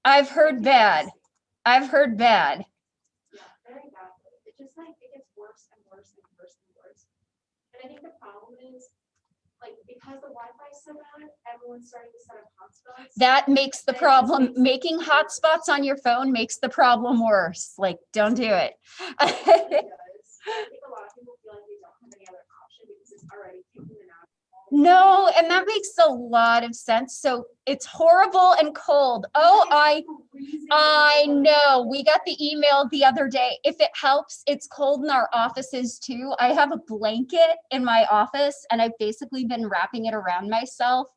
I've heard bad. I've heard bad. Yeah, very badly. It just like it gets worse and worse and worse and worse. And I think the problem is like because the Wi-Fi is so bad, everyone's starting to set up hotspots. That makes the problem. Making hotspots on your phone makes the problem worse. Like, don't do it. I think a lot of people feel like they don't have any other option because it's already kicking them out. No, and that makes a lot of sense. So it's horrible and cold. Oh, I know. We got the email the other day. If it helps, it's cold in our offices too. I have a blanket in my office and I've basically been wrapping it around myself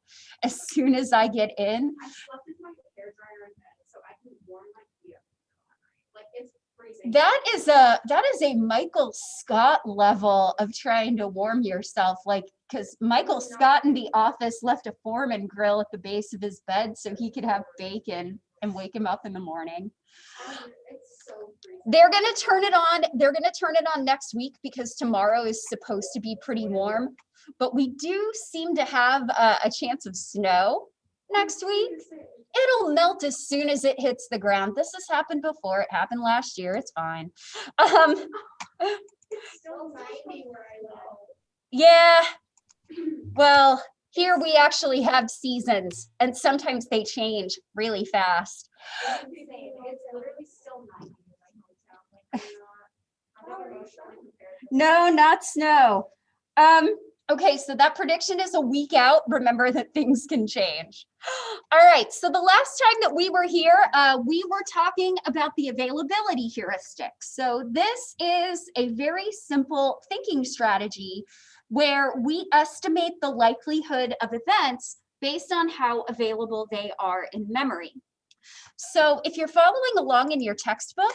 as soon as I get in. I slept with my hair dryer in bed so I can warm my feet up. Like it's freezing. That is a Michael Scott level of trying to warm yourself, like because Michael Scott in The Office left a Foreman grill at the base of his bed so he could have bacon and wake him up in the morning. It's so freezing. They're gonna turn it on. They're gonna turn it on next week because tomorrow is supposed to be pretty warm. But we do seem to have a chance of snow next week. It'll melt as soon as it hits the ground. This has happened before. It happened last year. It's fine. It's still 90 where I live. Yeah. Well, here we actually have seasons, and sometimes they change really fast. It's literally still 90 in my hometown. Like I'm not emotionally prepared. No, not snow. Okay, so that prediction is a week out. Remember that things can change. All right, so the last time that we were here, we were talking about the availability heuristic. So this is a very simple thinking strategy where we estimate the likelihood of events based on how available they are in memory. So if you're following along in your textbook,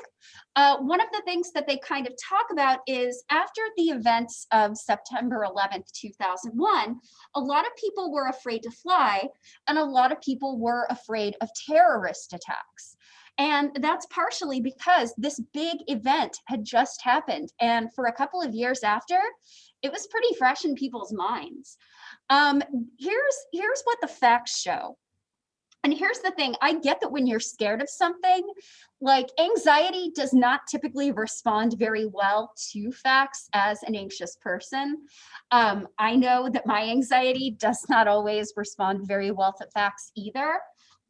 one of the things that they kind of talk about is after the events of September 11th, 2001, a lot of people were afraid to fly and a lot of people were afraid of terrorist attacks. And that's partially because this big event had just happened. And for a couple of years after, it was pretty fresh in people's minds. Here's what the facts show. And here's the thing, I get that when you're scared of something, like anxiety does not typically respond very well to facts as an anxious person. I know that my anxiety does not always respond very well to facts either.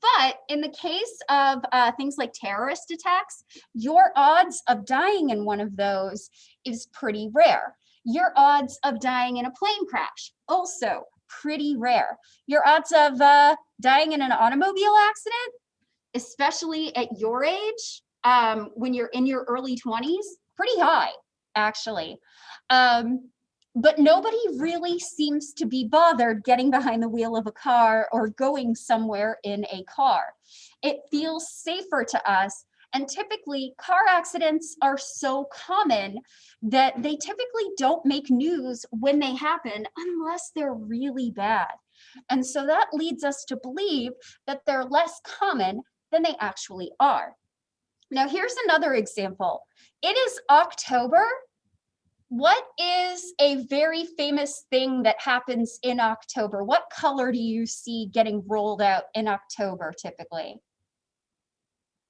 But in the case of things like terrorist attacks, your odds of dying in one of those is pretty rare. Your odds of dying in a plane crash, also pretty rare. Your odds of dying in an automobile accident, especially at your age, when you're in your early 20s, pretty high, actually. But nobody really seems to be bothered getting behind the wheel of a car or going somewhere in a car. It feels safer to us. And typically, car accidents are so common that they typically don't make news when they happen unless they're really bad. And so that leads us to believe that they're less common than they actually are. Now, here's another example. It is October. What is a very famous thing that happens in October? What color do you see getting rolled out in October typically?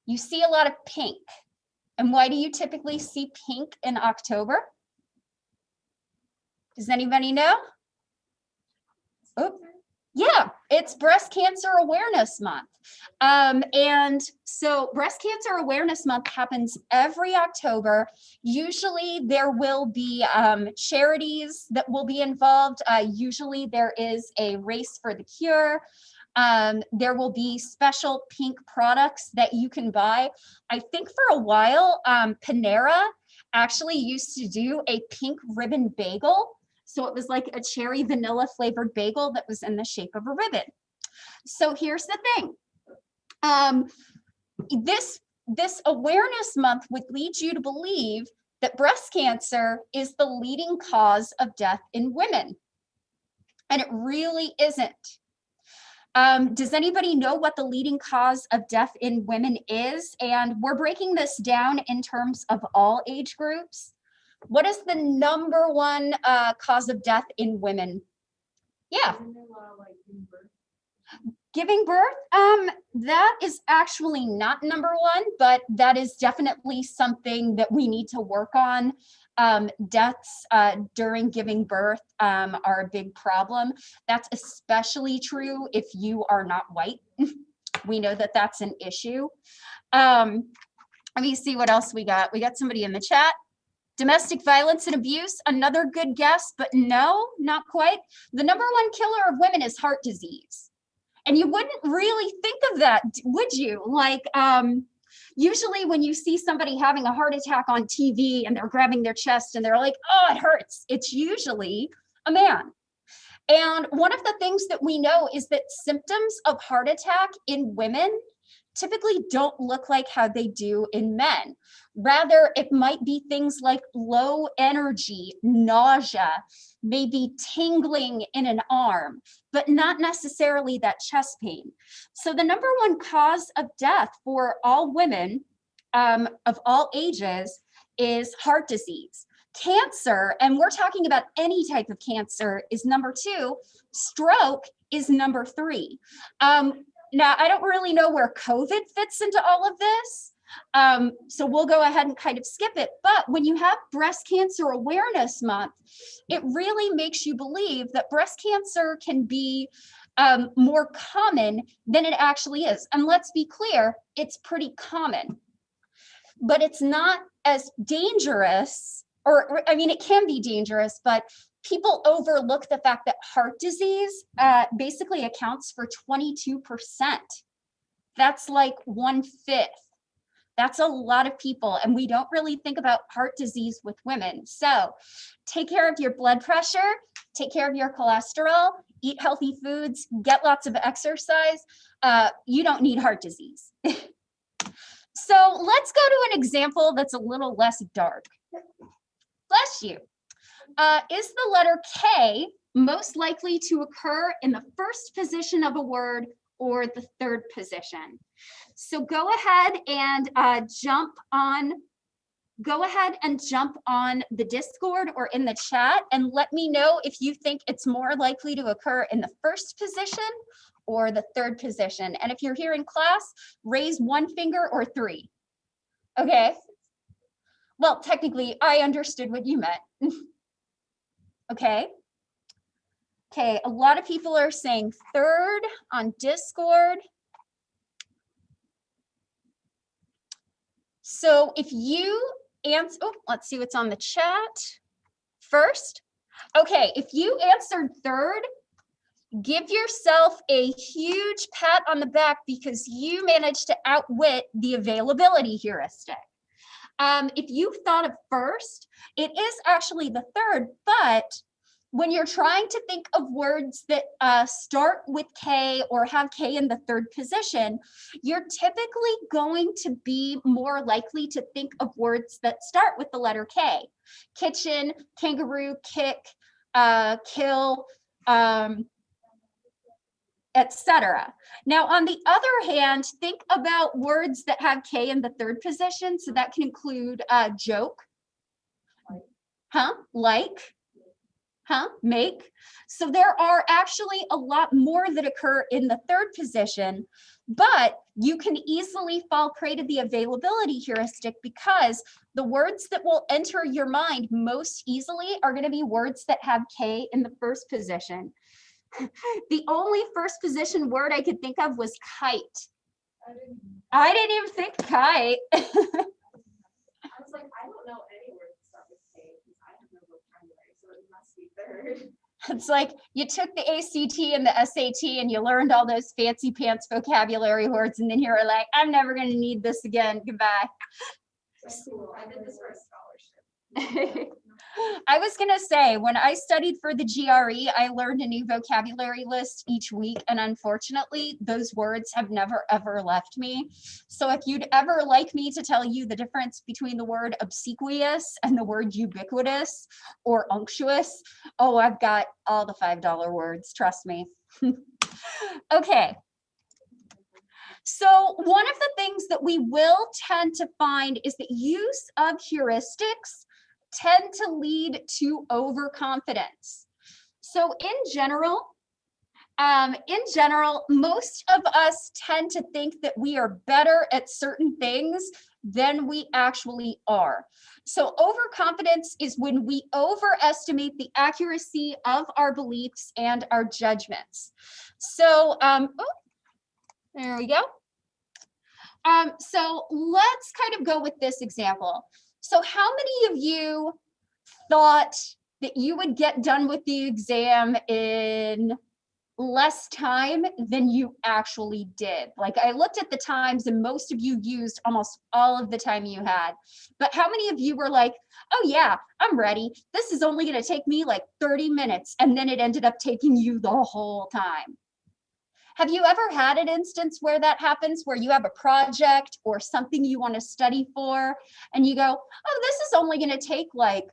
You see a lot of pink. And why do you typically see pink in October? Does anybody know? Oh, yeah, it's Breast Cancer Awareness Month. And so Breast Cancer Awareness Month happens every October. Usually there will be charities that will be involved. Usually there is a race for the cure. There will be special pink products that you can buy. I think for a while, Panera actually used to do a pink ribbon bagel. So it was like a cherry vanilla flavored bagel that was in the shape of a ribbon. So here's the thing. This awareness month would lead you to believe that breast cancer is the leading cause of death in women. And it really isn't. Does anybody know what the leading cause of death in women is? And we're breaking this down in terms of all age groups. What is the number one cause of death in women? Yeah. Giving birth, that is actually not number one, but that is definitely something that we need to work on. Deaths during giving birth are a big problem. That's especially true if you are not white. We know that that's an issue. Let me see what else we got. We got somebody in the chat. Domestic violence and abuse, another good guess, but no, not quite. The number one killer of women is heart disease. And you wouldn't really think of that, would you? Like, usually when you see somebody having a heart attack on TV and they're grabbing their chest and they're like, oh, it hurts, it's usually a man. And one of the things that we know is that symptoms of heart attack in women typically don't look like how they do in men. Rather, it might be things like low energy, nausea, maybe tingling in an arm, but not necessarily that chest pain. So the number one cause of death for all women of all ages is heart disease. Cancer, and we're talking about any type of cancer, is number two. Stroke is number three. Now, I don't really know where COVID fits into all of this, so we'll go ahead and kind of skip it. But when you have Breast Cancer Awareness Month, it really makes you believe that breast cancer can be more common than it actually is. And let's be clear, it's pretty common, but it's not as dangerous, or I mean, it can be dangerous, but people overlook the fact that heart disease basically accounts for 22%. That's like 1/5. That's a lot of people, and we don't really think about heart disease with women. So take care of your blood pressure, take care of your cholesterol, eat healthy foods, get lots of exercise. You don't need heart disease. So let's go to an example that's a little less dark. Bless you. Is the letter K most likely to occur in the first position of a word or the third position? So go ahead and jump on the Discord or in the chat and let me know if you think it's more likely to occur in the first position or the third position. And if you're here in class, raise one finger or three. Okay. Well, technically, I understood what you meant. Okay. Okay, a lot of people are saying third on Discord. So if you answer, oh, let's see what's on the chat first. Okay, if you answered third, give yourself a huge pat on the back because you managed to outwit the availability heuristic. If you thought of first, it is actually the third, but when you're trying to think of words that start with K or have K in the third position, you're typically going to be more likely to think of words that start with the letter K. Kitchen, kangaroo, kick, kill, etc. Now, on the other hand, think about words that have K in the third position. So that can include joke, like, make. So there are actually a lot more that occur in the third position, but you can easily fall prey to the availability heuristic because the words that will enter your mind most easily are going to be words that have K in the first position. The only first position word I could think of was kite. I didn't even think kite. I was like, I don't know any words that start with K because I have no vocabulary, so it must be third. It's like you took the ACT and the SAT and you learned all those fancy pants vocabulary words, and then you're like, I'm never going to need this again. Goodbye. So cool. I did this for a scholarship. I was going to say, when I studied for the GRE, I learned a new vocabulary list each week. And unfortunately, those words have never, ever left me. So if you'd ever like me to tell you the difference between the word obsequious and the word ubiquitous or unctuous, oh, I've got all the $5 words, trust me. Okay. So one of the things that we will tend to find is that use of heuristics tend to lead to overconfidence. So in general, In general, most of us tend to think that we are better at certain things than we actually are. So overconfidence is when we overestimate the accuracy of our beliefs and our judgments. So, there we go. So let's kind of go with this example. So how many of you thought that you would get done with the exam in less time than you actually did? Like, I looked at the times and most of you used almost all of the time you had. But how many of you were like, oh yeah, I'm ready. This is only going to take me like 30 minutes. And then it ended up taking you the whole time. Have you ever had an instance where that happens, where you have a project or something you want to study for, and you go, oh, this is only going to take like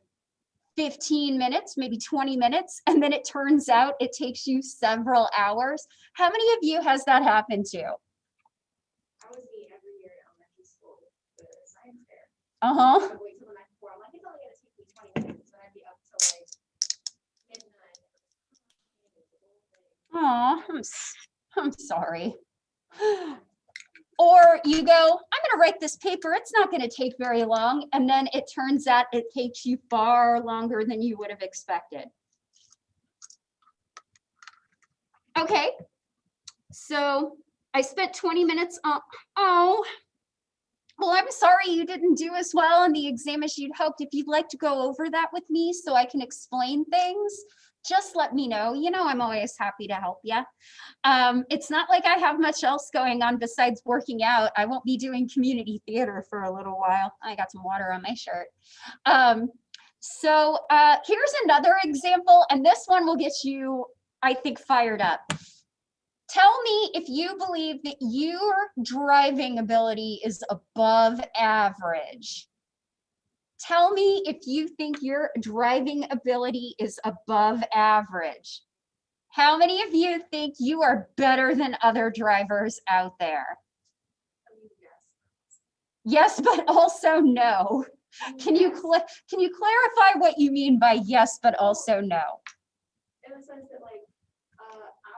15 minutes, maybe 20 minutes, and then it turns out it takes you several hours? How many of you has that happened to? That was me every year in elementary school with the science fair. Uh-huh. I would wait till the night before. I'm like, it's only gonna take me 20 minutes, and I'd be up till like midnight. Oh, I'm sorry. Or you go, I'm going to write this paper. It's not going to take very long. And then it turns out it takes you far longer than you would have expected. Okay. So I spent 20 minutes on, oh, well, I'm sorry you didn't do as well on the exam as you'd hoped. If you'd like to go over that with me so I can explain things, just let me know. You know, I'm always happy to help you. It's not like I have much else going on besides working out. I won't be doing community theater for a little while. I got some water on my shirt. So here's another example, and this one will get you, I think, fired up. Tell me if you believe that your driving ability is above average. Tell me if you think your driving ability is above average. How many of you think you are better than other drivers out there? Yes, but also no. Can you clarify what you mean by yes, but also no? In the sense that, like,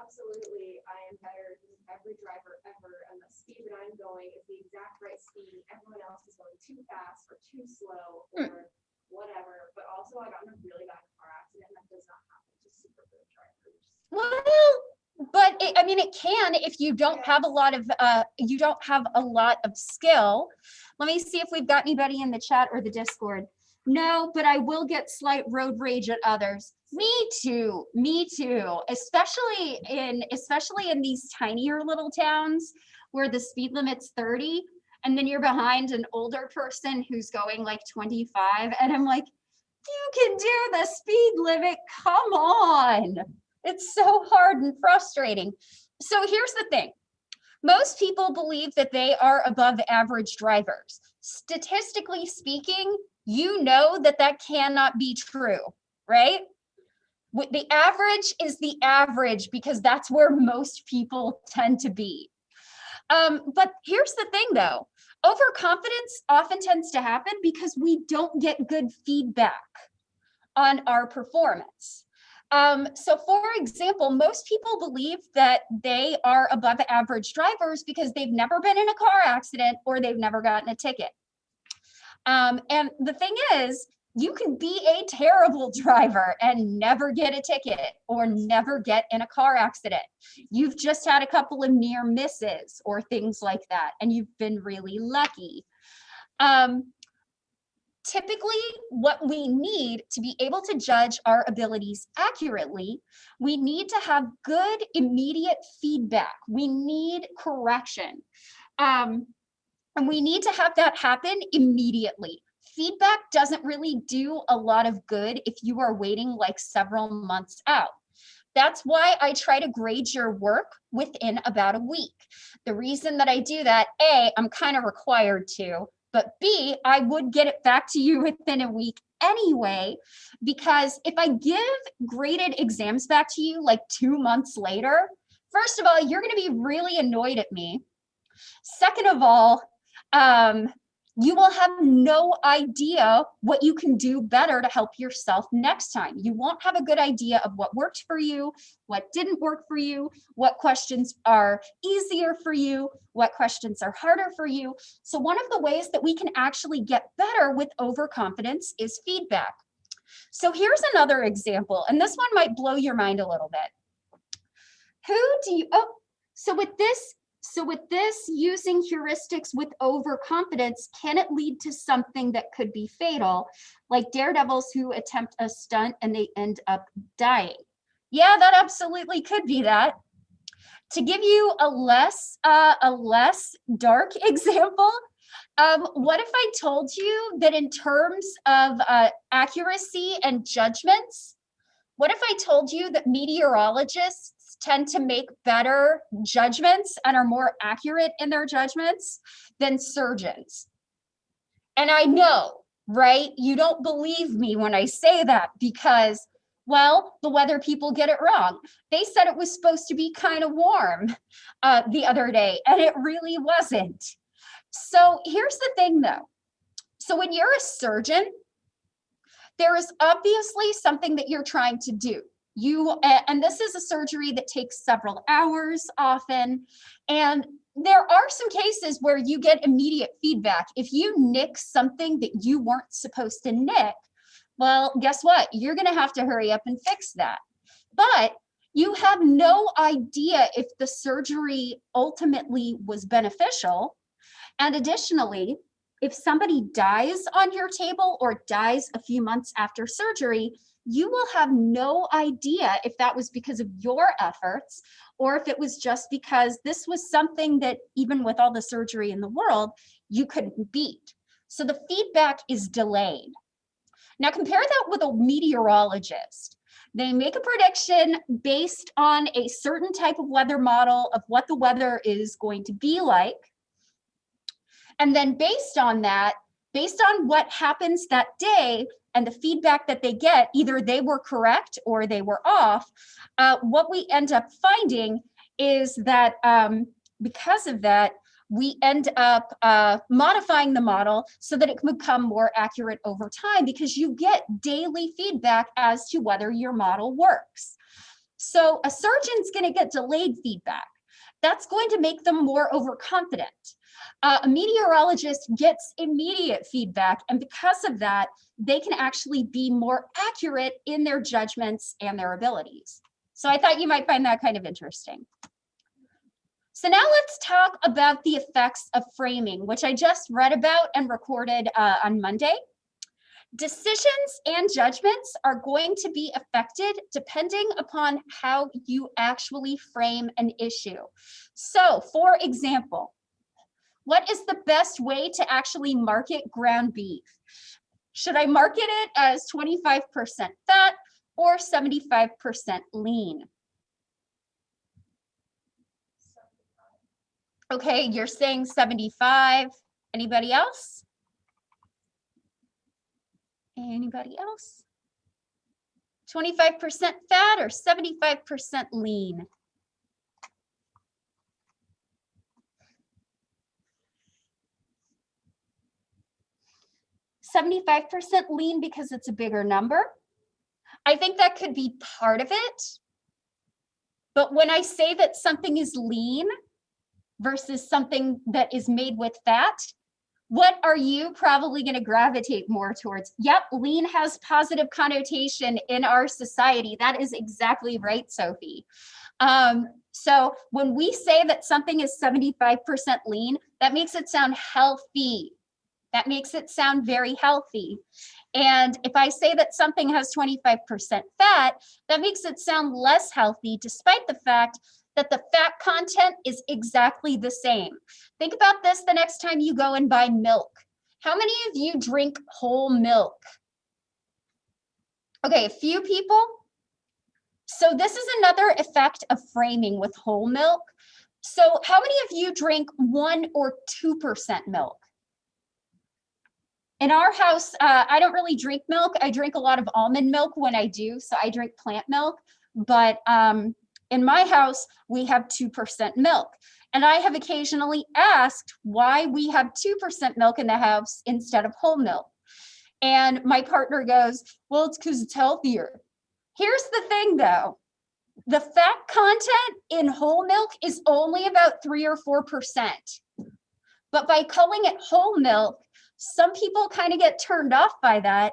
absolutely, I am better than every driver ever, and the speed that I'm going is the exact right speed. Everyone else is going too fast or too slow or whatever. But also, I got in a really bad car accident, and that does not happen to super good drivers. Well, but I mean, it can if you don't have a lot of skill. Let me see if we've got anybody in the chat or the Discord. No, but I will get slight road rage at others. Me too. Especially in these tinier little towns where the speed limit's 30, and then you're behind an older person who's going like 25, and I'm like, you can do the speed limit. Come on. It's so hard and frustrating. So here's the thing. Most people believe that they are above average drivers. Statistically speaking, you know that that cannot be true, right? The average is the average because that's where most people tend to be. But here's the thing though, overconfidence often tends to happen because we don't get good feedback on our performance. So for example, most people believe that they are above average drivers because they've never been in a car accident or they've never gotten a ticket. And the thing is, you can be a terrible driver and never get a ticket or never get in a car accident. You've just had a couple of near misses or things like that, and you've been really lucky. Typically, what we need to be able to judge our abilities accurately, we need to have good immediate feedback. We need correction. And we need to have that happen immediately. Feedback doesn't really do a lot of good if you are waiting like several months out. That's why I try to grade your work within about a week. The reason that I do that, A, I'm kind of required to, but B, I would get it back to you within a week anyway, because if I give graded exams back to you like 2 months later, first of all, you're going to be really annoyed at me. Second of all, you will have no idea what you can do better to help yourself next time. You won't have a good idea of what worked for you, what didn't work for you, what questions are easier for you, what questions are harder for you. So one of the ways that we can actually get better with overconfidence is feedback. So here's another example, and this one might blow your mind a little bit. So with this, using heuristics with overconfidence, can it lead to something that could be fatal, like daredevils who attempt a stunt and they end up dying? Yeah, that absolutely could be that. To give you a less dark example, what if I told you that in terms of accuracy and judgments, what if I told you that meteorologists tend to make better judgments and are more accurate in their judgments than surgeons? And I know, right? You don't believe me when I say that because, well, the weather people get it wrong. They said it was supposed to be kind of warm the other day, and it really wasn't. So here's the thing though. So when you're a surgeon, there is obviously something that you're trying to do. And this is a surgery that takes several hours often. And there are some cases where you get immediate feedback. If you nick something that you weren't supposed to nick, well, guess what? You're going to have to hurry up and fix that. But you have no idea if the surgery ultimately was beneficial. And additionally, if somebody dies on your table or dies a few months after surgery, you will have no idea if that was because of your efforts or if it was just because this was something that even with all the surgery in the world, you couldn't beat. So the feedback is delayed. Now compare that with a meteorologist. They make a prediction based on a certain type of weather model of what the weather is going to be like. And then based on that, based on what happens that day and the feedback that they get, either they were correct or they were off, what we end up finding is that because of that, we end up modifying the model so that it can become more accurate over time because you get daily feedback as to whether your model works. So a surgeon's going to get delayed feedback. That's going to make them more overconfident. A meteorologist gets immediate feedback, and because of that, they can actually be more accurate in their judgments and their abilities. So I thought you might find that kind of interesting. So now let's talk about the effects of framing, which I just read about and recorded on Monday. Decisions and judgments are going to be affected depending upon how you actually frame an issue. So, for example, what is the best way to actually market ground beef? Should I market it as 25% fat or 75% lean? Okay, you're saying 75. Anybody else? Anybody else? 25% fat or 75% lean? "75% lean because it's a bigger number." I think that could be part of it. But when I say that something is lean versus something that is made with fat, what are you probably going to gravitate more towards? Yep, lean has positive connotation in our society. That is exactly right, Sophie. So when we say that something is 75% lean, that makes it sound healthy. That makes it sound very healthy. And if I say that something has 25% fat, that makes it sound less healthy, despite the fact that the fat content is exactly the same. Think about this the next time you go and buy milk. How many of you drink whole milk? Okay, a few people. So this is another effect of framing with whole milk. So how many of you drink 1 or 2% milk? In our house, I don't really drink milk. I drink a lot of almond milk when I do, so I drink plant milk. But in my house, we have 2% milk. And I have occasionally asked why we have 2% milk in the house instead of whole milk. And my partner goes, well, it's because it's healthier. Here's the thing though, the fat content in whole milk is only about 3 or 4%. But by calling it whole milk, some people kind of get turned off by that.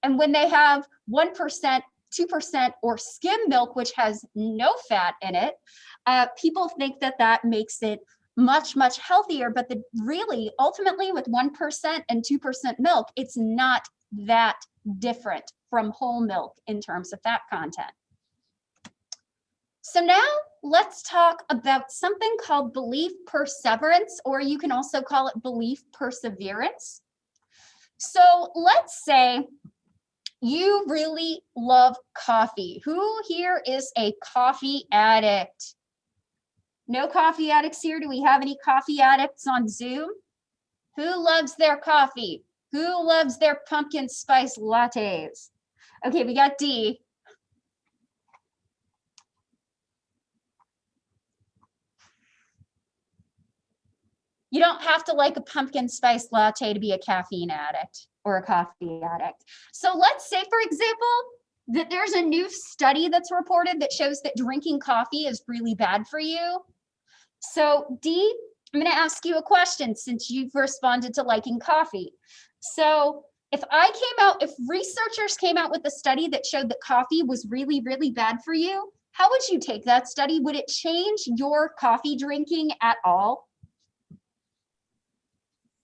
And when they have 1%, 2%, or skim milk, which has no fat in it, people think that that makes it much, much healthier. But really, ultimately, with 1% and 2% milk, it's not that different from whole milk in terms of fat content. So now let's talk about something called belief perseverance, or you can also call it belief perseverance. So let's say you really love coffee. Who here is a coffee addict? No coffee addicts here? Do we have any coffee addicts on Zoom? Who loves their coffee? Who loves their pumpkin spice lattes? Okay, we got D. You don't have to like a pumpkin spice latte to be a caffeine addict or a coffee addict. So let's say, for example, that there's a new study that's reported that shows that drinking coffee is really bad for you. So D, I'm going to ask you a question since you've responded to liking coffee. So if researchers came out with a study that showed that coffee was really, really bad for you, how would you take that study? Would it change your coffee drinking at all?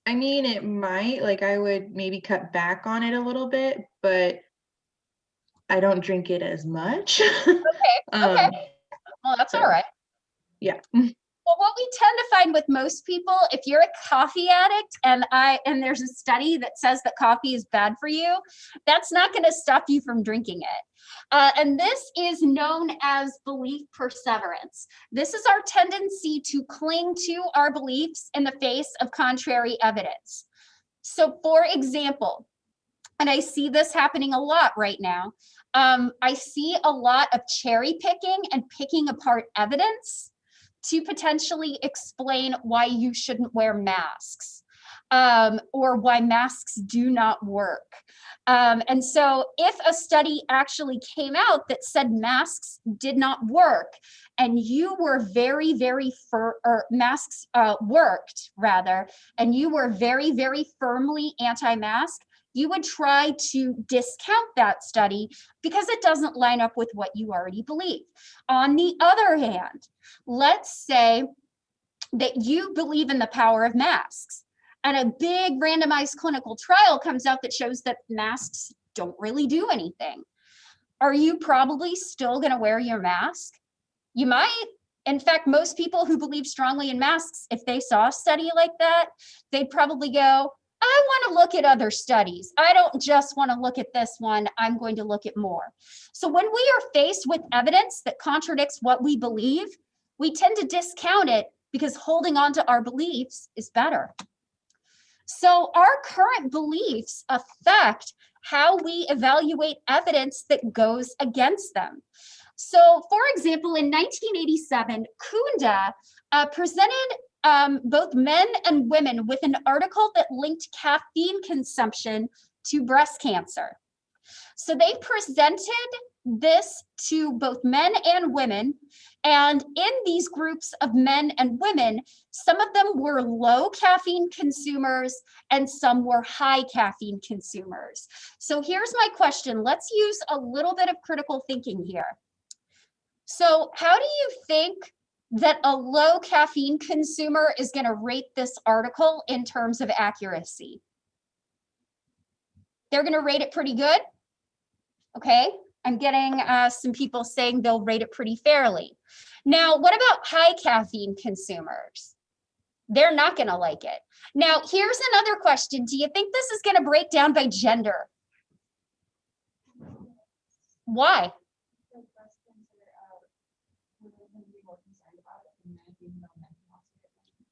I mean, it might, like I would maybe cut back on it a little bit, but I don't drink it as much. Okay. Well, that's all right. Yeah. Well, what we tend to find with most people, if you're a coffee addict and there's a study that says that coffee is bad for you, that's not going to stop you from drinking it. And this is known as belief perseverance. This is our tendency to cling to our beliefs in the face of contrary evidence. So for example, and I see this happening a lot right now, I see a lot of cherry picking and picking apart evidence to potentially explain why you shouldn't wear masks, or why masks do not work. And so if a study actually came out that said masks did not work, and you were masks worked rather, and you were very, very firmly anti-mask, you would try to discount that study because it doesn't line up with what you already believe. On the other hand, let's say that you believe in the power of masks, and a big randomized clinical trial comes out that shows that masks don't really do anything. Are you probably still going to wear your mask? You might. In fact, most people who believe strongly in masks, if they saw a study like that, they'd probably go, I want to look at other studies. I don't just want to look at this one. I'm going to look at more. So when we are faced with evidence that contradicts what we believe, we tend to discount it because holding on to our beliefs is better. So our current beliefs affect how we evaluate evidence that goes against them. So for example, in 1987, Kunda presented both men and women with an article that linked caffeine consumption to breast cancer. So they presented this to both men and women, and in these groups of men and women, some of them were low caffeine consumers and some were high caffeine consumers. So here's my question. Let's use a little bit of critical thinking here. So how do you think that a low caffeine consumer is going to rate this article in terms of accuracy? They're going to rate it pretty good. Okay, I'm getting some people saying they'll rate it pretty fairly. Now, what about high caffeine consumers? They're not going to like it. Now, here's another question. Do you think this is going to break down by gender? Why?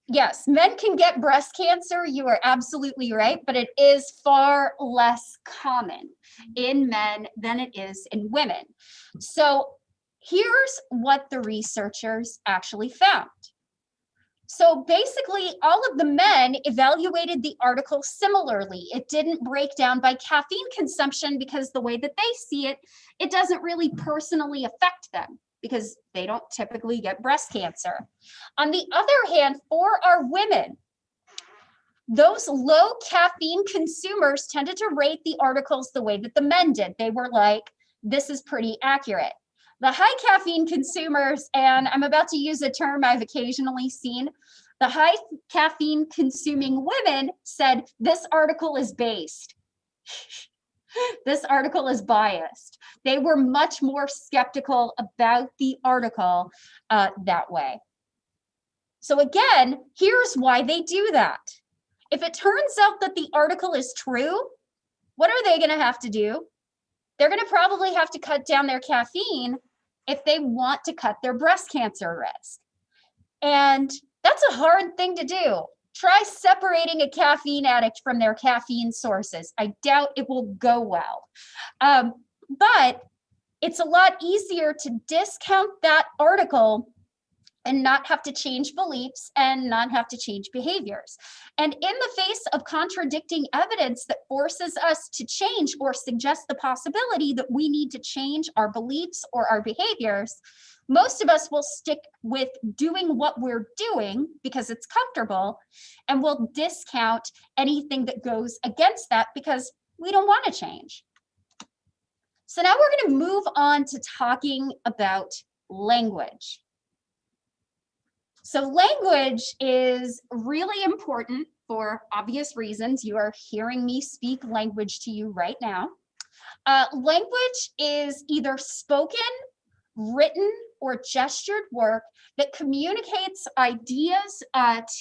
Yes, men can get breast cancer. You are absolutely right, but it is far less common in men than it is in women. So here's what the researchers actually found. So basically, all of the men evaluated the article similarly. It didn't break down by caffeine consumption because the way that they see it, it doesn't really personally affect them because they don't typically get breast cancer. On the other hand, for our women, those low caffeine consumers tended to rate the articles the way that the men did. They were like, this is pretty accurate. The high caffeine consumers, and I'm about to use a term I've occasionally seen, the high caffeine consuming women said, this article is based. This article is biased. They were much more skeptical about the article that way. So again, here's why they do that. If it turns out that the article is true, what are they going to have to do? They're going to probably have to cut down their caffeine if they want to cut their breast cancer risk. And that's a hard thing to do. Try separating a caffeine addict from their caffeine sources. I doubt it will go well. But it's a lot easier to discount that article and not have to change beliefs and not have to change behaviors. And in the face of contradicting evidence that forces us to change or suggests the possibility that we need to change our beliefs or our behaviors, most of us will stick with doing what we're doing because it's comfortable, and we'll discount anything that goes against that because we don't want to change. So now we're going to move on to talking about language. So language is really important for obvious reasons. You are hearing me speak language to you right now. Language is either spoken, written, or gestured work that communicates ideas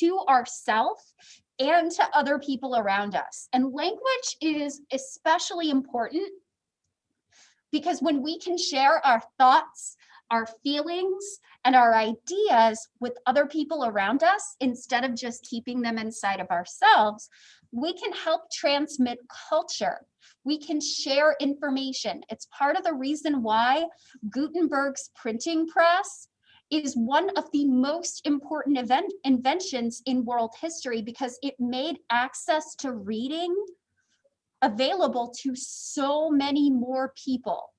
to ourselves and to other people around us. And language is especially important because when we can share our thoughts, our feelings, and our ideas with other people around us, instead of just keeping them inside of ourselves, we can help transmit culture. We can share information. It's part of the reason why Gutenberg's printing press is one of the most important inventions in world history, because it made access to reading available to so many more people.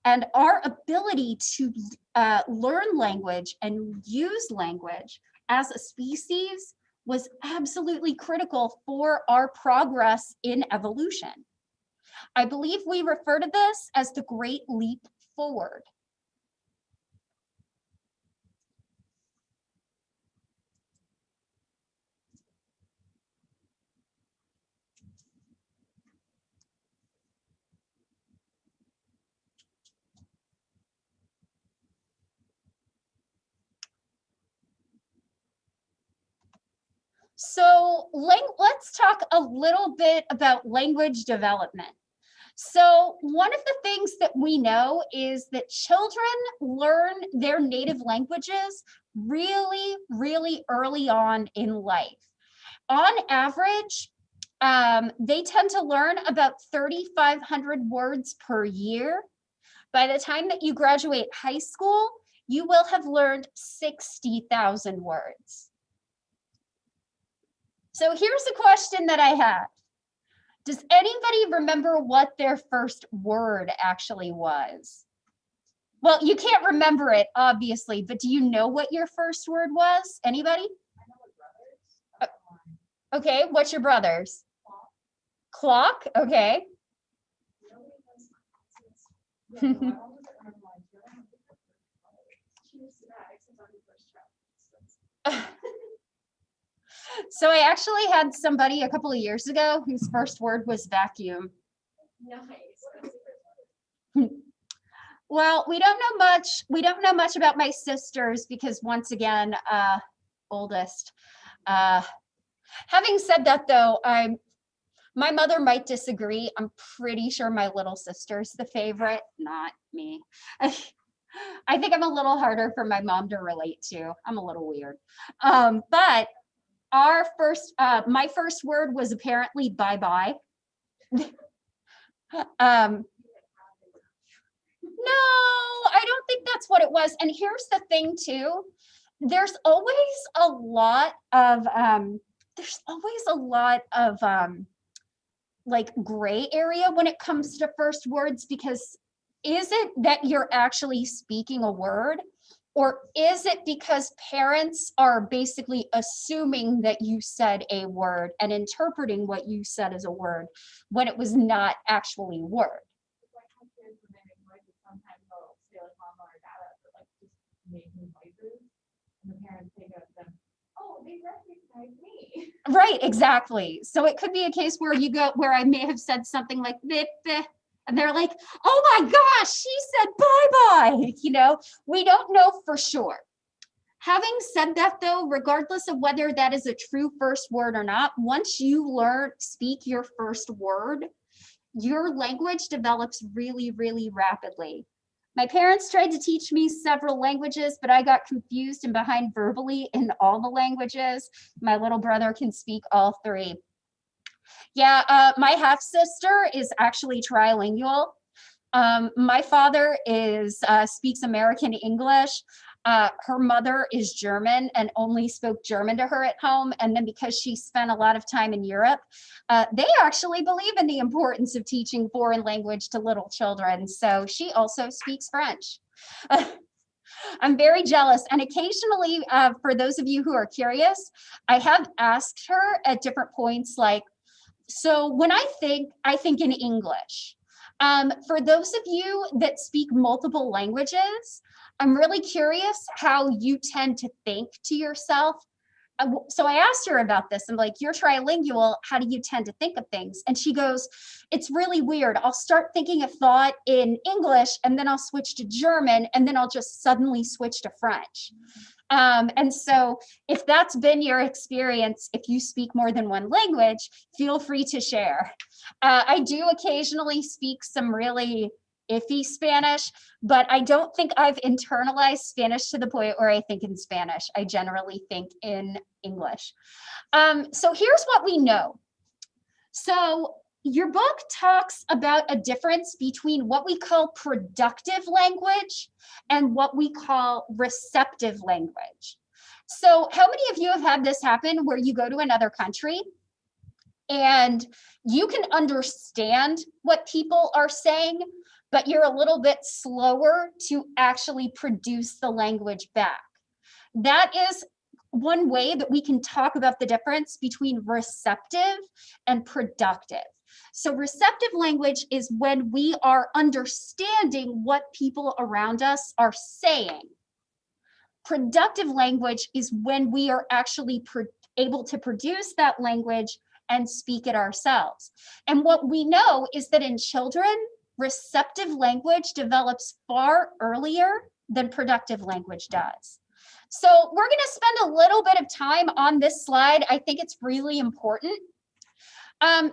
And our ability to learn language and use language as a species was absolutely critical for our progress in evolution. I believe we refer to this as the Great Leap Forward. So let's talk a little bit about language development. So one of the things that we know is that children learn their native languages really, really early on in life. On average, they tend to learn about 3,500 words per year. By the time that you graduate high school, you will have learned 60,000 words. So here's a question that I have. Does anybody remember what their first word actually was? Well, you can't remember it, obviously, but do you know what your first word was? Anybody? I know what brothers. Okay, what's your brother's? Clock. Clock, okay. Nobody knows my answers. Yeah, my mom doesn't remember mine too. I don't think she used to that, except on the first chapter. So I actually had somebody a couple of years ago whose first word was vacuum. Nice. Well, we don't know much. We don't know much about my sisters because, once again, oldest. Having said that, though, my mother might disagree. I'm pretty sure my little sister's the favorite, not me. I think I'm a little harder for my mom to relate to. I'm a little weird. But my first word was apparently bye-bye. No, I don't think that's what it was. And here's the thing too. there's always a lot of like gray area when it comes to first words, because is it that you're actually speaking a word, or is it because parents are basically assuming that you said a word and interpreting what you said as a word when it was not actually a word? It's like how kids when they make noises, sometimes they'll say like mama or dada, but like just making noises, and the parents take it up to them, oh, they recognize me. Right, exactly. So it could be a case where where I may have said something like "bip, bip," and they're like, oh my gosh, she said bye-bye. You know, we don't know for sure. Having said that though, regardless of whether that is a true first word or not, once you speak your first word, your language develops really, really rapidly. My parents tried to teach me several languages, but I got confused and behind verbally in all the languages. My little brother can speak all three. Yeah, my half sister is actually trilingual. My father speaks American English. Her mother is German and only spoke German to her at home. And then because she spent a lot of time in Europe, they actually believe in the importance of teaching foreign language to little children. So she also speaks French. I'm very jealous. And occasionally, for those of you who are curious, I have asked her at different points, like, so when I think in English. For those of you that speak multiple languages, I'm really curious how you tend to think to yourself. So I asked her about this. I'm like, you're trilingual. How do you tend to think of things? And she goes, it's really weird. I'll start thinking a thought in English and then I'll switch to German and then I'll just suddenly switch to French. And so if that's been your experience, if you speak more than one language, feel free to share. I do occasionally speak some really iffy Spanish, but I don't think I've internalized Spanish to the point where I think in Spanish. I generally think in English. So here's what we know. So your book talks about a difference between what we call productive language and what we call receptive language. So how many of you have had this happen where you go to another country and you can understand what people are saying, but you're a little bit slower to actually produce the language back? That is one way that we can talk about the difference between receptive and productive. So receptive language is when we are understanding what people around us are saying. Productive language is when we are actually able to produce that language and speak it ourselves. And what we know is that in children, receptive language develops far earlier than productive language does. So we're going to spend a little bit of time on this slide. I think it's really important.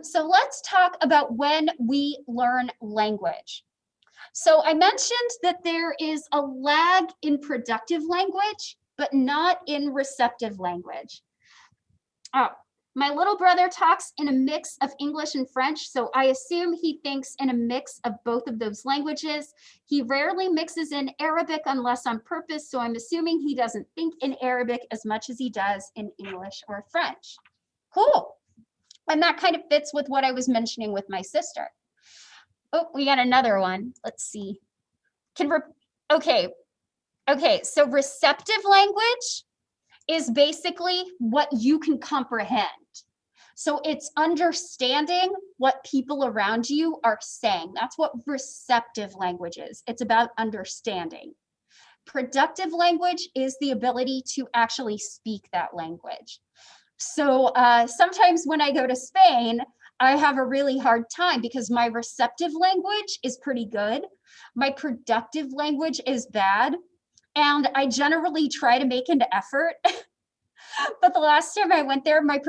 So let's talk about when we learn language. So I mentioned that there is a lag in productive language, but not in receptive language. My little brother talks in a mix of English and French, so I assume he thinks in a mix of both of those languages. He rarely mixes in Arabic unless on purpose, so I'm assuming he doesn't think in Arabic as much as he does in English or French. Cool. And that kind of fits with what I was mentioning with my sister. Oh, we got another one. Let's see. Okay, so receptive language is basically what you can comprehend. So it's understanding what people around you are saying. That's what receptive language is. It's about understanding. Productive language is the ability to actually speak that language. So sometimes when I go to Spain, I have a really hard time because my receptive language is pretty good. My productive language is bad. And I generally try to make an effort. But the last time I went there, my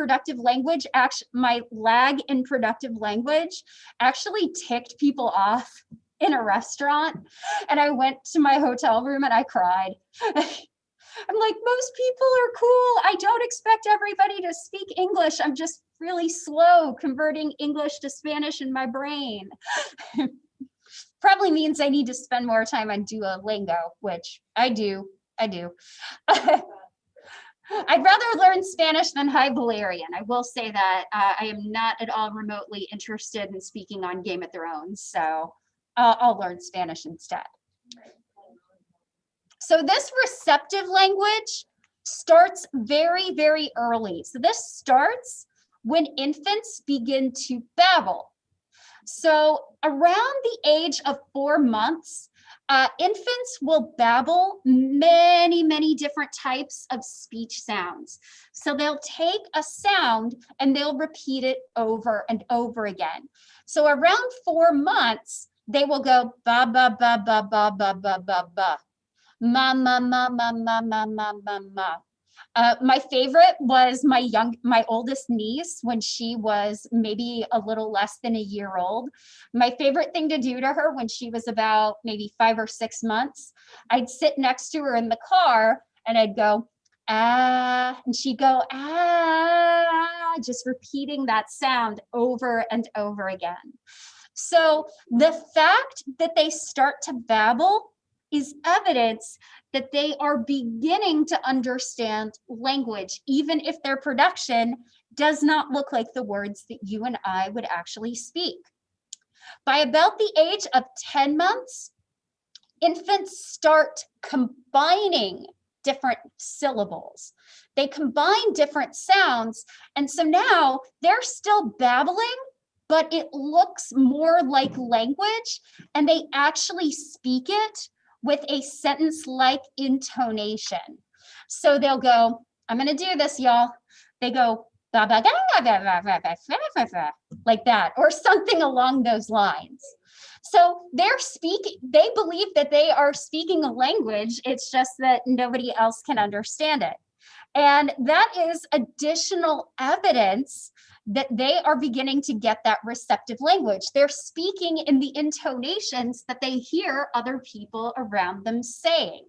lag in productive language actually ticked people off in a restaurant. And I went to my hotel room and I cried. I'm like, most people are cool. I don't expect everybody to speak English. I'm just really slow converting English to Spanish in my brain. Probably means I need to spend more time on Duolingo, which I do. I'd rather learn Spanish than High Valyrian. I will say that I am not at all remotely interested in speaking on Game of Thrones, so I'll learn Spanish instead. So this receptive language starts very, very early. So this starts when infants begin to babble. So around the age of 4 months, infants will babble many, many different types of speech sounds. So they'll take a sound and they'll repeat it over and over again. So around 4 months, they will go ba ba ba ba ba ba ba ba ba, ma ma ma ma ma ma ma ma ma. My favorite was my oldest niece when she was maybe a little less than a year old. My favorite thing to do to her when she was about maybe 5 or 6 months, I'd sit next to her in the car and I'd go, ah, and she'd go, ah, just repeating that sound over and over again. So the fact that they start to babble is evidence that they are beginning to understand language, even if their production does not look like the words that you and I would actually speak. By about the age of 10 months, infants start combining different syllables. They combine different sounds, and so now they're still babbling, but it looks more like language, and they actually speak it with a sentence-like intonation. So they'll go, I'm gonna do this, y'all. They go, ba ba like that, or something along those lines. So they believe that they are speaking a language, it's just that nobody else can understand it. And that is additional evidence that they are beginning to get that receptive language. They're speaking in the intonations that they hear other people around them saying.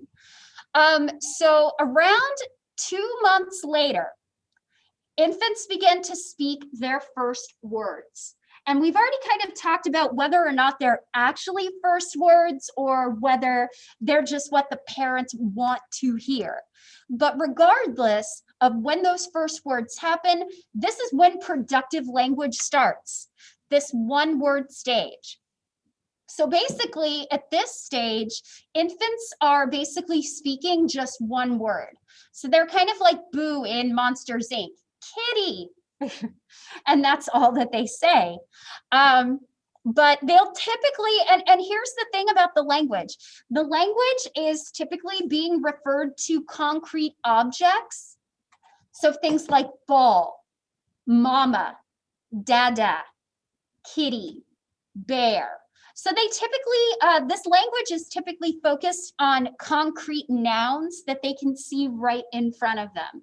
So around 2 months later, infants begin to speak their first words. And we've already kind of talked about whether or not they're actually first words or whether they're just what the parents want to hear. But regardless of when those first words happen, this is when productive language starts, this one-word stage. So basically, at this stage, infants are basically speaking just one word. So they're kind of like Boo in Monsters, Inc. Kitty. And that's all that they say. But they'll typically, and here's the thing about the language is typically being referred to concrete objects. So things like ball, mama, dada, kitty, bear. So they typically, this language is typically focused on concrete nouns that they can see right in front of them.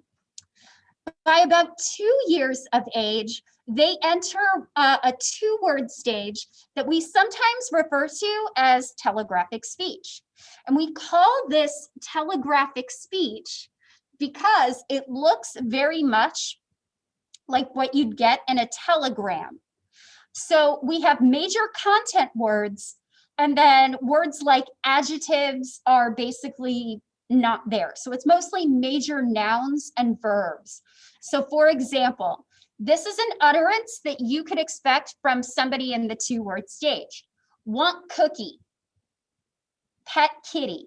By about 2 years of age, they enter a two-word stage that we sometimes refer to as telegraphic speech. And we call this telegraphic speech because it looks very much like what you'd get in a telegram. So we have major content words, and then words like adjectives are basically not there. So it's mostly major nouns and verbs. So for example, this is an utterance that you could expect from somebody in the two-word stage. Want cookie, pet kitty,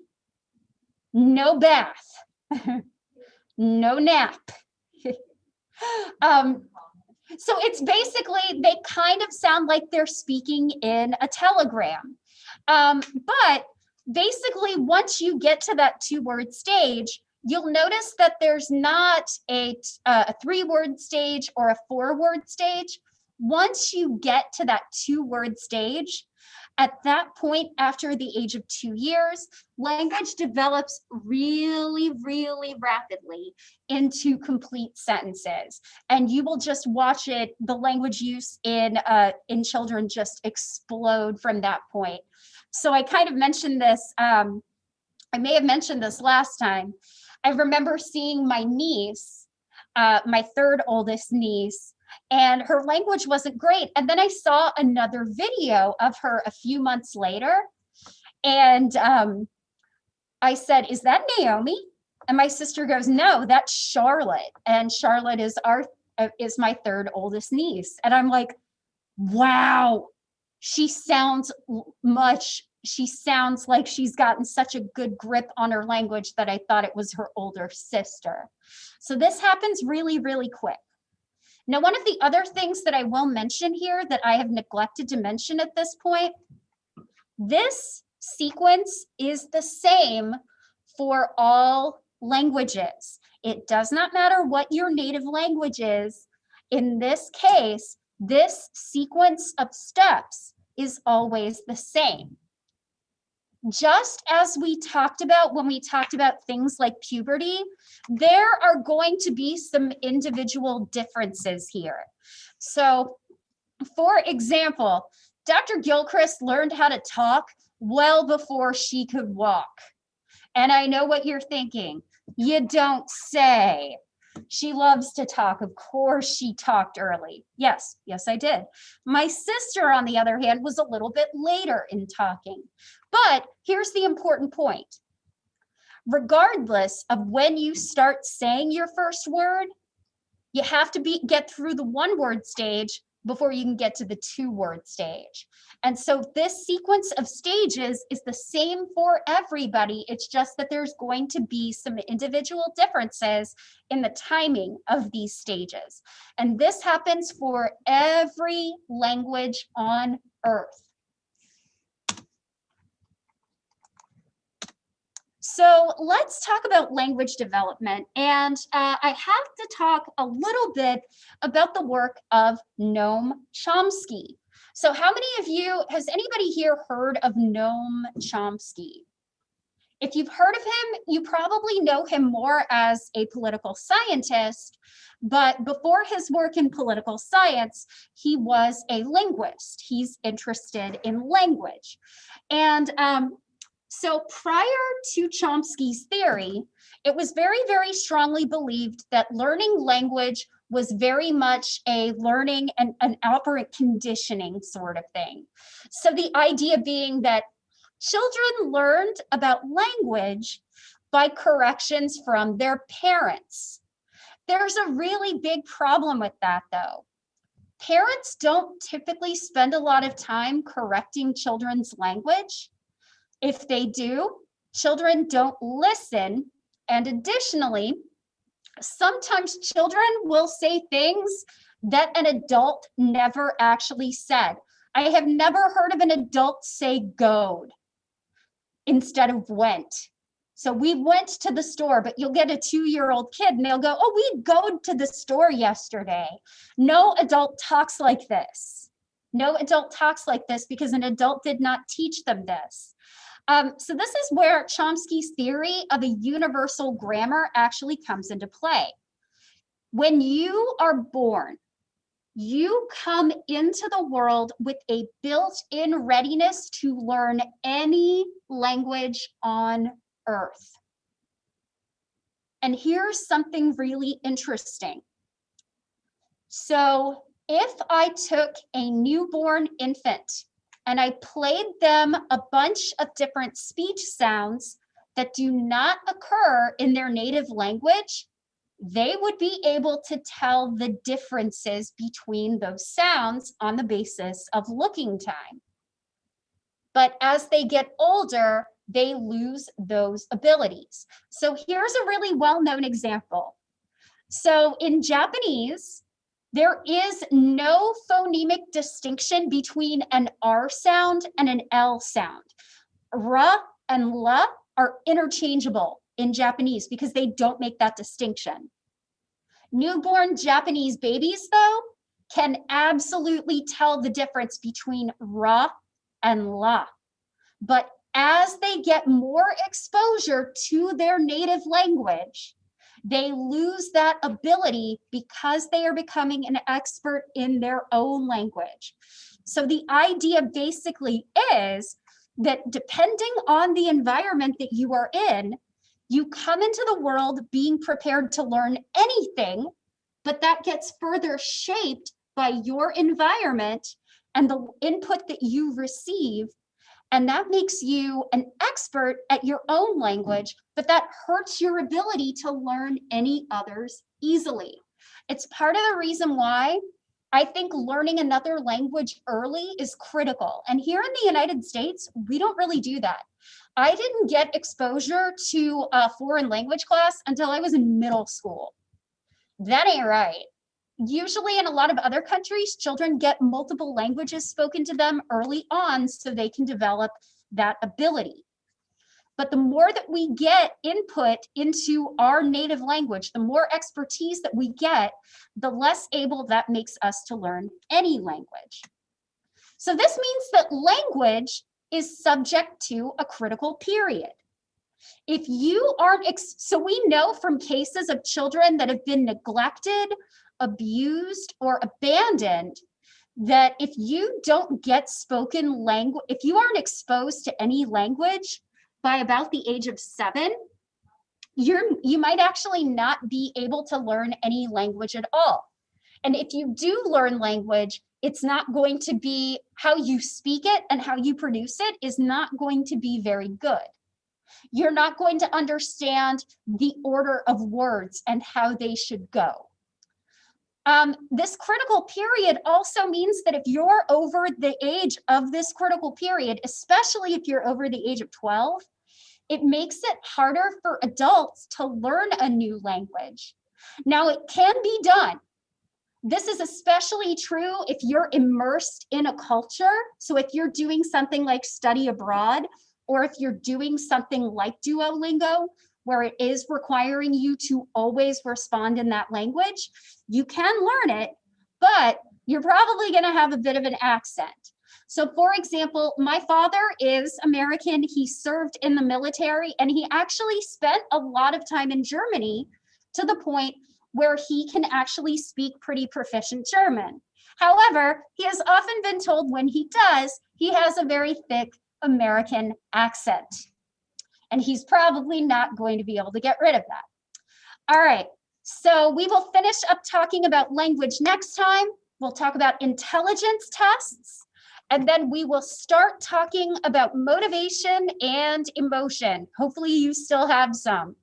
no bath, no nap. So it's basically, they kind of sound like they're speaking in a telegram. But basically, once you get to that two-word stage, you'll notice that there's not a three-word stage or a four-word stage. Once you get to that two-word stage, at that point, after the age of 2 years, language develops really, really rapidly into complete sentences. And you will just watch it, the language use in children just explode from that point. So I kind of mentioned this, I may have mentioned this last time. I remember seeing my niece, my third oldest niece, and her language wasn't great. And then I saw another video of her a few months later. And I said, is that Naomi? And my sister goes, no, that's Charlotte. And Charlotte is my third oldest niece. And I'm like, wow, she sounds like she's gotten such a good grip on her language that I thought it was her older sister. So this happens really, really quick. Now, one of the other things that I will mention here that I have neglected to mention at this point, this sequence is the same for all languages. It does not matter what your native language is. In this case, this sequence of steps is always the same. Just as we talked about when we talked about things like puberty, there are going to be some individual differences here. So, for example, Dr. Gilchrist learned how to talk well before she could walk. And I know what you're thinking. You don't say. She loves to talk. Of course she talked early. Yes, I did. My sister, on the other hand, was a little bit later in talking. But here's the important point. Regardless of when you start saying your first word, you have to get through the one-word stage before you can get to the two-word stage. And so this sequence of stages is the same for everybody. It's just that there's going to be some individual differences in the timing of these stages. And this happens for every language on Earth. So let's talk about language development. And I have to talk a little bit about the work of Noam Chomsky. So how many of you, has anybody here heard of Noam Chomsky? If you've heard of him, you probably know him more as a political scientist, but before his work in political science, he was a linguist. He's interested in language. And so prior to Chomsky's theory, it was very, very strongly believed that learning language was very much a learning and an operant conditioning sort of thing. So the idea being that children learned about language by corrections from their parents. There's a really big problem with that, though. Parents don't typically spend a lot of time correcting children's language. If they do, children don't listen. And additionally, sometimes children will say things that an adult never actually said. I have never heard of an adult say goed instead of went. So we went to the store, but you'll get a 2-year-old kid and they'll go, oh, we goed to the store yesterday. No adult talks like this. No adult talks like this because an adult did not teach them this. So this is where Chomsky's theory of a universal grammar actually comes into play. When you are born, you come into the world with a built-in readiness to learn any language on Earth. And here's something really interesting. So if I took a newborn infant and I played them a bunch of different speech sounds that do not occur in their native language, they would be able to tell the differences between those sounds on the basis of looking time. But as they get older, they lose those abilities. So here's a really well-known example. So in Japanese, there is no phonemic distinction between an R sound and an L sound. Ra and la are interchangeable in Japanese because they don't make that distinction. Newborn Japanese babies, though, can absolutely tell the difference between ra and la. But as they get more exposure to their native language, they lose that ability because they are becoming an expert in their own language. So the idea basically is that depending on the environment that you are in, you come into the world being prepared to learn anything, but that gets further shaped by your environment and the input that you receive. And that makes you an expert at your own language, but that hurts your ability to learn any others easily. It's part of the reason why I think learning another language early is critical. And here in the United States, we don't really do that. I didn't get exposure to a foreign language class until I was in middle school. That ain't right. Usually in a lot of other countries, children get multiple languages spoken to them early on so they can develop that ability. But the more that we get input into our native language, the more expertise that we get, the less able that makes us to learn any language. So this means that language is subject to a critical period. If you aren't, so we know from cases of children that have been neglected, abused, or abandoned, that if you don't get spoken language, if you aren't exposed to any language by about the age of 7, you might actually not be able to learn any language at all. And if you do learn language, it's not going to be how you speak it, and how you produce it is not going to be very good. You're not going to understand the order of words and how they should go. This critical period also means that if you're over the age of this critical period, especially if you're over the age of 12, it makes it harder for adults to learn a new language. Now, it can be done. This is especially true if you're immersed in a culture. So if you're doing something like study abroad, or if you're doing something like Duolingo, where it is requiring you to always respond in that language, you can learn it, but you're probably going to have a bit of an accent. So for example, my father is American. He served in the military, and he actually spent a lot of time in Germany to the point where he can actually speak pretty proficient German. However, he has often been told when he does, he has a very thick American accent. And he's probably not going to be able to get rid of that. All right, so we will finish up talking about language next time. We'll talk about intelligence tests, and then we will start talking about motivation and emotion. Hopefully you still have some.